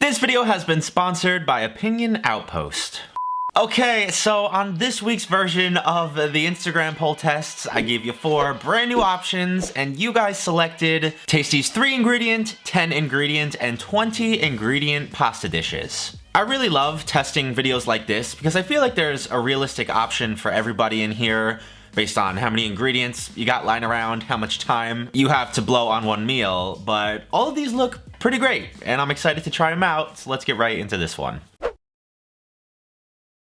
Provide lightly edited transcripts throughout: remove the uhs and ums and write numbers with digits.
This video has been sponsored by Opinion Outpost. Okay, so on this week's version of the Instagram poll tests, I gave you 4 brand new options, and you guys selected Tasty's 3 ingredient, 10 ingredient, and 20 ingredient pasta dishes. I really love testing videos like this because I feel like there's a realistic option for everybody in here based on how many ingredients you got lying around, how much time you have to blow on one meal, but all of these look pretty great, and I'm excited to try them out, so let's get right into this one.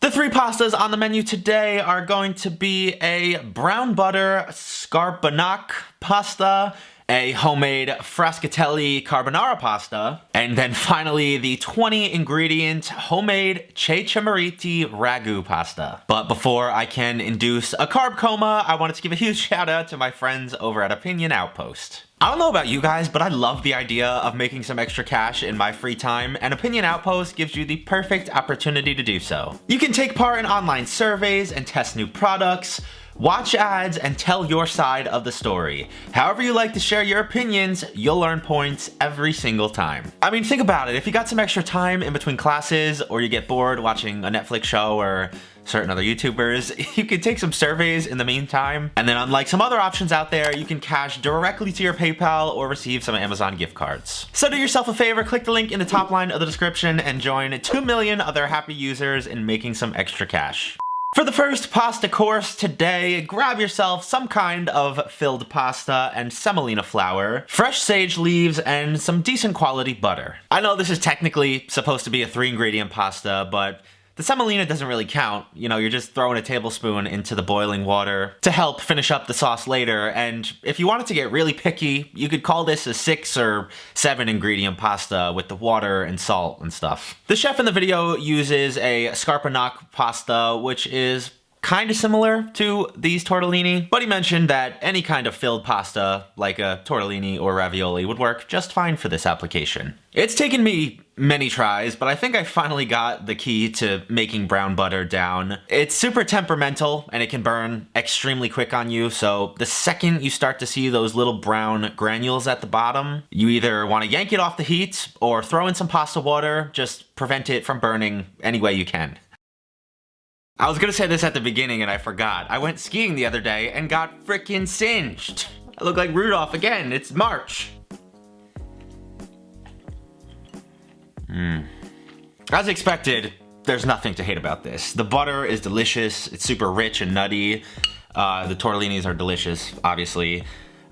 The 3 pastas on the menu today are going to be a brown butter scarpinac pasta, a homemade frascatelli carbonara pasta, and then finally the 20 ingredient homemade cecchariti ragu pasta. But before I can induce a carb coma, I wanted to give a huge shout out to my friends over at Opinion Outpost. I don't know about you guys, but I love the idea of making some extra cash in my free time, and Opinion Outpost gives you the perfect opportunity to do so. You can take part in online surveys and test new products, watch ads, and tell your side of the story. However you like to share your opinions, you'll earn points every single time. I mean, think about it. If you got some extra time in between classes, or you get bored watching a Netflix show or certain other YouTubers, you can take some surveys in the meantime. And then unlike some other options out there, you can cash directly to your PayPal or receive some Amazon gift cards. So do yourself a favor, click the link in the top line of the description and join 2 million other happy users in making some extra cash. For the first pasta course today, grab yourself some kind of filled pasta and semolina flour, fresh sage leaves, and some decent quality butter. I know this is technically supposed to be a 3 ingredient pasta, but the semolina doesn't really count. You know, you're just throwing a tablespoon into the boiling water to help finish up the sauce later, and if you wanted to get really picky, you could call this a 6 or 7 ingredient pasta with the water and salt and stuff. The chef in the video uses a scarpinac pasta, which is kind of similar to these tortellini, but he mentioned that any kind of filled pasta, like a tortellini or ravioli, would work just fine for this application. It's taken me many tries, but I think I finally got the key to making brown butter down. It's super temperamental, and it can burn extremely quick on you, so the second you start to see those little brown granules at the bottom, you either want to yank it off the heat or throw in some pasta water, just prevent it from burning any way you can. I was gonna say this at the beginning and I forgot. I went skiing the other day and got frickin' singed. I look like Rudolph again. It's March. As expected, there's nothing to hate about this. The butter is delicious. It's super rich and nutty. The tortellinis are delicious, obviously.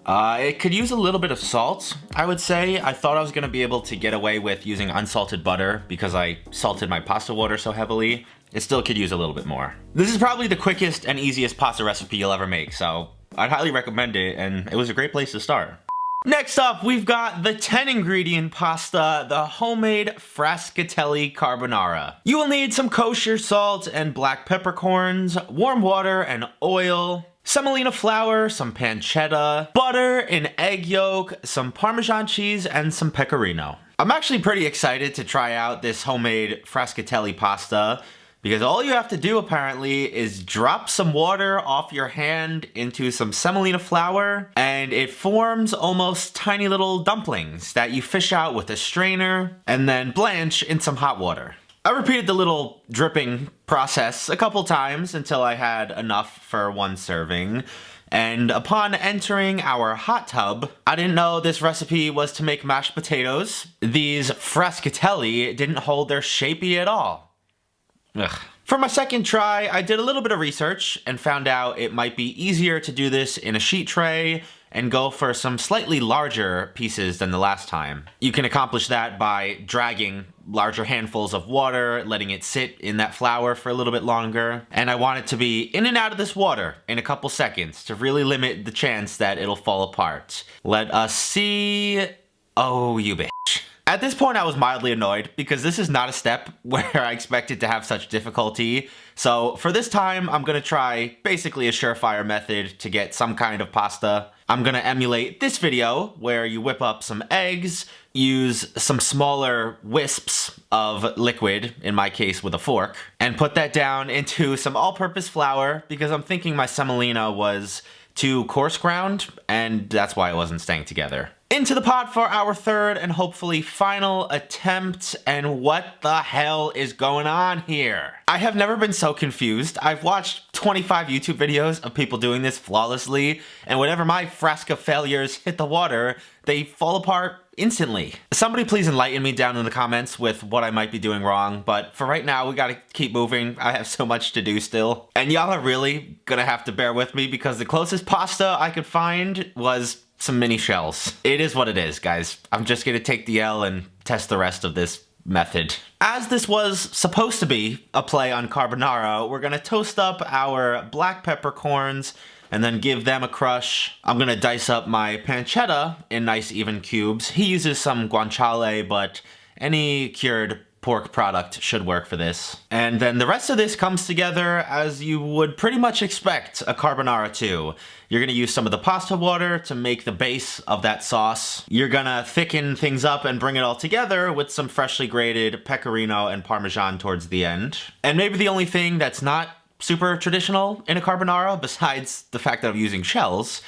It could use a little bit of salt, I would say. I thought I was gonna be able to get away with using unsalted butter because I salted my pasta water so heavily. It still could use a little bit more. This is probably the quickest and easiest pasta recipe you'll ever make, so I'd highly recommend it, and it was a great place to start. Next up, we've got the 10 ingredient pasta, the homemade frascatelli carbonara. You will need some kosher salt and black peppercorns, warm water and oil, semolina flour, some pancetta, butter, an egg yolk, some Parmesan cheese, and some pecorino. I'm actually pretty excited to try out this homemade frascatelli pasta, because all you have to do apparently is drop some water off your hand into some semolina flour, and it forms almost tiny little dumplings that you fish out with a strainer and then blanch in some hot water. I repeated the little dripping process a couple times until I had enough for 1 serving. And upon entering our hot tub, I didn't know this recipe was to make mashed potatoes. These frascatelli didn't hold their shapey at all. Ugh. For my second try, I did a little bit of research and found out it might be easier to do this in a sheet tray and go for some slightly larger pieces than the last time. You can accomplish that by dragging larger handfuls of water, letting it sit in that flour for a little bit longer. And I want it to be in and out of this water in a couple seconds to really limit the chance that it'll fall apart. Let us see. Oh, you bitch. At this point, I was mildly annoyed because this is not a step where I expected to have such difficulty. So for this time, I'm gonna try basically a surefire method to get some kind of pasta. I'm gonna emulate this video where you whip up some eggs, use some smaller wisps of liquid, in my case with a fork, and put that down into some all-purpose flour because I'm thinking my semolina was too coarse ground, and that's why it wasn't staying together. Into the pot for our third and hopefully final attempt, and what the hell is going on here? I have never been so confused. I've watched 25 YouTube videos of people doing this flawlessly, and whenever my Frasca failures hit the water, they fall apart instantly. Somebody please enlighten me down in the comments with what I might be doing wrong, but for right now, we gotta keep moving. I have so much to do still. And y'all are really gonna have to bear with me because the closest pasta I could find was some mini shells. It is what it is, guys. I'm just gonna take the L and test the rest of this method. As this was supposed to be a play on carbonara, we're gonna toast up our black peppercorns and then give them a crush. I'm gonna dice up my pancetta in nice even cubes. He uses some guanciale, but any cured pork product should work for this. And then the rest of this comes together as you would pretty much expect a carbonara to. You're gonna use some of the pasta water to make the base of that sauce. You're gonna thicken things up and bring it all together with some freshly grated pecorino and parmesan towards the end. And maybe the only thing that's not super traditional in a carbonara, besides the fact that I'm using shells,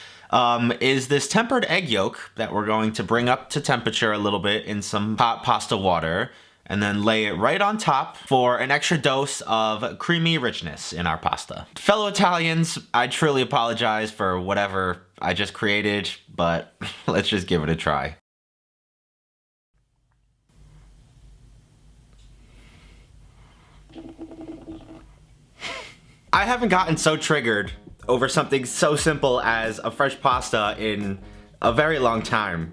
is this tempered egg yolk that we're going to bring up to temperature a little bit in some hot pasta water, and then lay it right on top for an extra dose of creamy richness in our pasta. Fellow Italians, I truly apologize for whatever I just created, but let's just give it a try. I haven't gotten so triggered over something so simple as a fresh pasta in a very long time.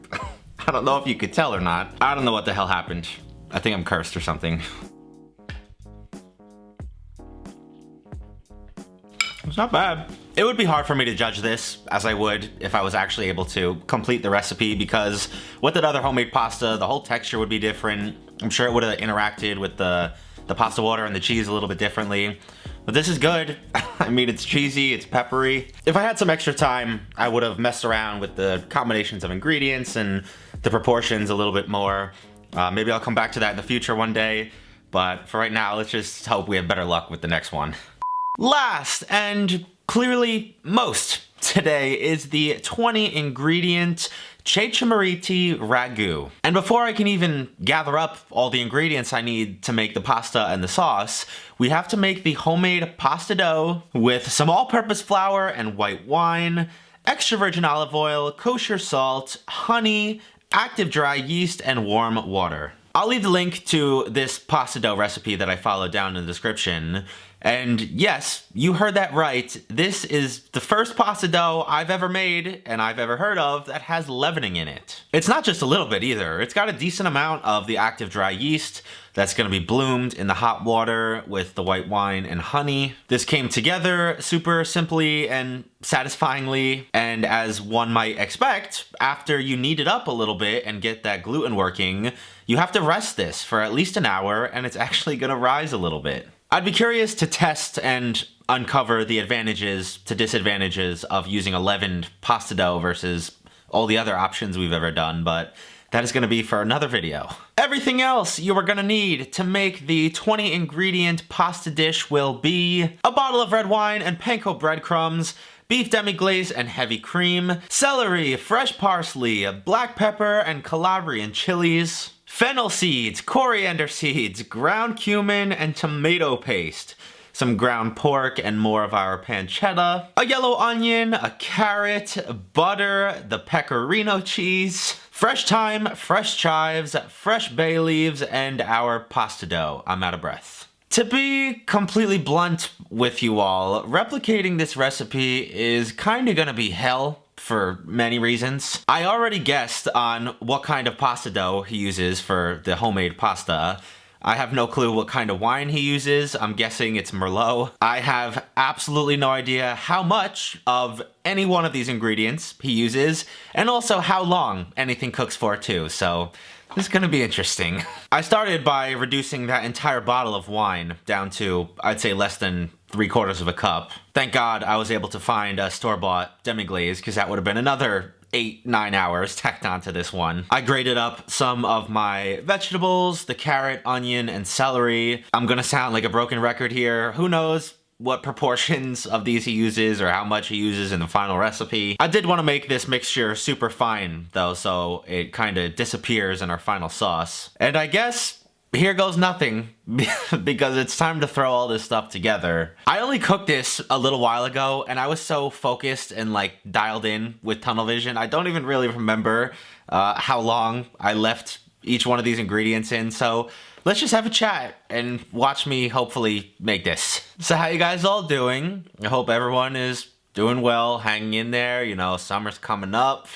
I don't know if you could tell or not. I don't know what the hell happened. I think I'm cursed or something. It's not bad. It would be hard for me to judge this, as I would if I was actually able to complete the recipe, because with that other homemade pasta, the whole texture would be different. I'm sure it would have interacted with the pasta water and the cheese a little bit differently. But this is good. I mean, it's cheesy, it's peppery. If I had some extra time, I would have messed around with the combinations of ingredients and the proportions a little bit more. Maybe I'll come back to that in the future one day, but for right now, let's just hope we have better luck with the next one. Last, and clearly most today, is the 20 ingredient Cecia ragu. And before I can even gather up all the ingredients I need to make the pasta and the sauce, we have to make the homemade pasta dough with some all-purpose flour and white wine, extra virgin olive oil, kosher salt, honey, active dry yeast, and warm water. I'll leave the link to this pasta dough recipe that I followed down in the description. And yes, you heard that right. This is the first pasta dough I've ever made and I've ever heard of that has leavening in it. It's not just a little bit either. It's got a decent amount of the active dry yeast that's gonna be bloomed in the hot water with the white wine and honey. This came together super simply and satisfyingly, and as one might expect, after you knead it up a little bit and get that gluten working, you have to rest this for at least an hour and it's actually gonna rise a little bit. I'd be curious to test and uncover the advantages to disadvantages of using a leavened pasta dough versus all the other options we've ever done, but that is going to be for another video. Everything else you are going to need to make the 20 ingredient pasta dish will be a bottle of red wine and panko breadcrumbs, beef demi-glaze and heavy cream, celery, fresh parsley, black pepper and Calabrian chilies, fennel seeds, coriander seeds, ground cumin, and tomato paste. Some ground pork and more of our pancetta, a yellow onion, a carrot, butter, the pecorino cheese, fresh thyme, fresh chives, fresh bay leaves, and our pasta dough. I'm out of breath. To be completely blunt with you all, replicating this recipe is kinda gonna be hell for many reasons. I already guessed on what kind of pasta dough he uses for the homemade pasta. I have no clue what kind of wine he uses. I'm guessing it's Merlot. I have absolutely no idea how much of any one of these ingredients he uses, and also how long anything cooks for too, so this is gonna be interesting. I started by reducing that entire bottle of wine down to, I'd say, less than 3/4 of a cup. Thank God I was able to find a store-bought demi-glaze, because that would have been another 8-9 hours tacked onto this one. I grated up some of my vegetables, the carrot, onion, and celery. I'm gonna sound like a broken record here. Who knows? what proportions of these he uses or how much he uses in the final recipe. I did want to make this mixture super fine though, so it kind of disappears in our final sauce. And I guess here goes nothing because it's time to throw all this stuff together. I only cooked this a little while ago and I was so focused and like dialed in with tunnel vision. I don't even really remember how long I left each one of these ingredients in, so let's just have a chat and watch me hopefully make this. So how you guys all doing? I hope everyone is doing well, hanging in there. You know, summer's coming up.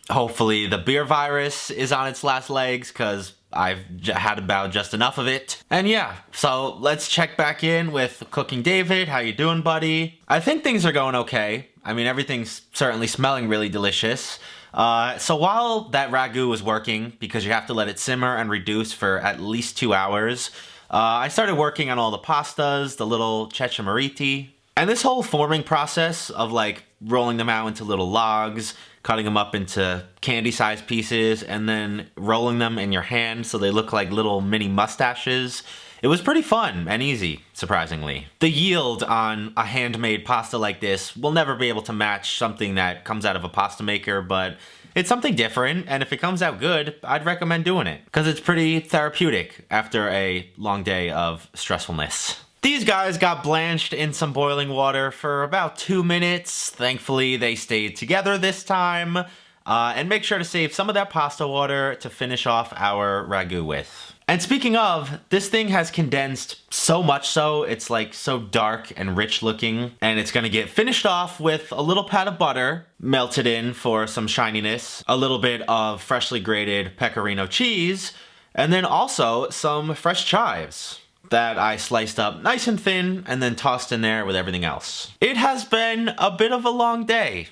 Hopefully the beer virus is on its last legs because I've had about just enough of it. And yeah, so let's check back in with Cooking David. How you doing, buddy? I think things are going okay. I mean, everything's certainly smelling really delicious. So while that ragu was working, because you have to let it simmer and reduce for at least 2 hours, I started working on all the pastas, the little cecche mariti. And this whole forming process of like rolling them out into little logs, cutting them up into candy-sized pieces, and then rolling them in your hand so they look like little mini mustaches. It was pretty fun and easy, surprisingly. The yield on a handmade pasta like this will never be able to match something that comes out of a pasta maker, but it's something different, and if it comes out good, I'd recommend doing it, because it's pretty therapeutic after a long day of stressfulness. These guys got blanched in some boiling water for about 2 minutes. Thankfully, they stayed together this time. And make sure to save some of that pasta water to finish off our ragu with. And speaking of, this thing has condensed so much so, it's like so dark and rich looking. And it's gonna get finished off with a little pat of butter, melted in for some shininess, a little bit of freshly grated pecorino cheese, and then also some fresh chives that I sliced up nice and thin and then tossed in there with everything else. It has been a bit of a long day,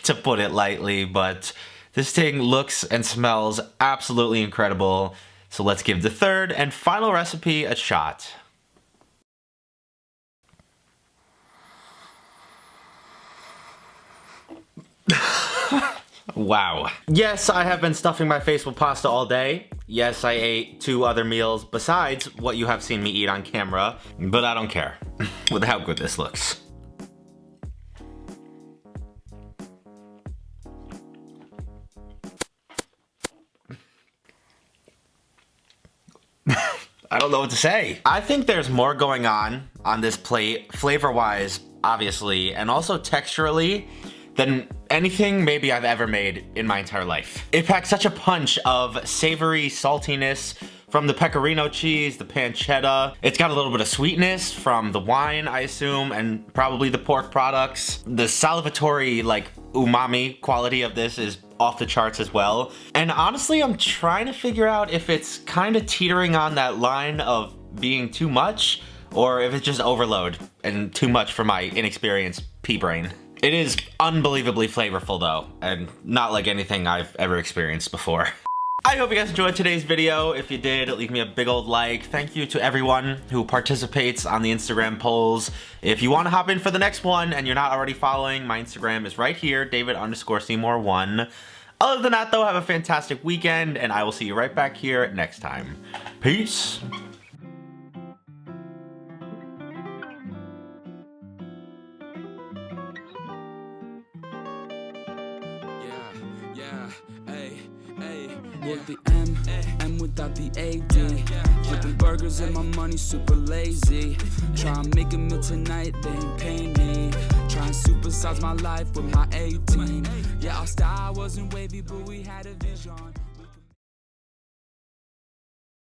to put it lightly, but this thing looks and smells absolutely incredible. So let's give the third and final recipe a shot. Wow. Yes, I have been stuffing my face with pasta all day. Yes, I ate 2 other meals besides what you have seen me eat on camera, but I don't care with how good this looks. I don't know what to say. I think there's more going on this plate, flavor-wise, obviously, and also texturally, than anything maybe I've ever made in my entire life. It packs such a punch of savory saltiness from the pecorino cheese, the pancetta. It's got a little bit of sweetness from the wine, I assume, and probably the pork products. The salivatory, like, umami quality of this is off the charts as well. And honestly, I'm trying to figure out if it's kind of teetering on that line of being too much, or if it's just overload and too much for my inexperienced pea brain. It is unbelievably flavorful though, and not like anything I've ever experienced before. I hope you guys enjoyed today's video. If you did, leave me a big old like. Thank you to everyone who participates on the Instagram polls. If you want to hop in for the next one and you're not already following, my Instagram is right here, David_Seymour1. Other than that though, have a fantastic weekend, and I will see you right back here next time. Peace. With the M without the AD. Flipping burgers and my money super lazy. Try and make a meal tonight, they ain't paying me. Try and supersize my life with my 18. Yeah, our style wasn't wavy, but we had a vision.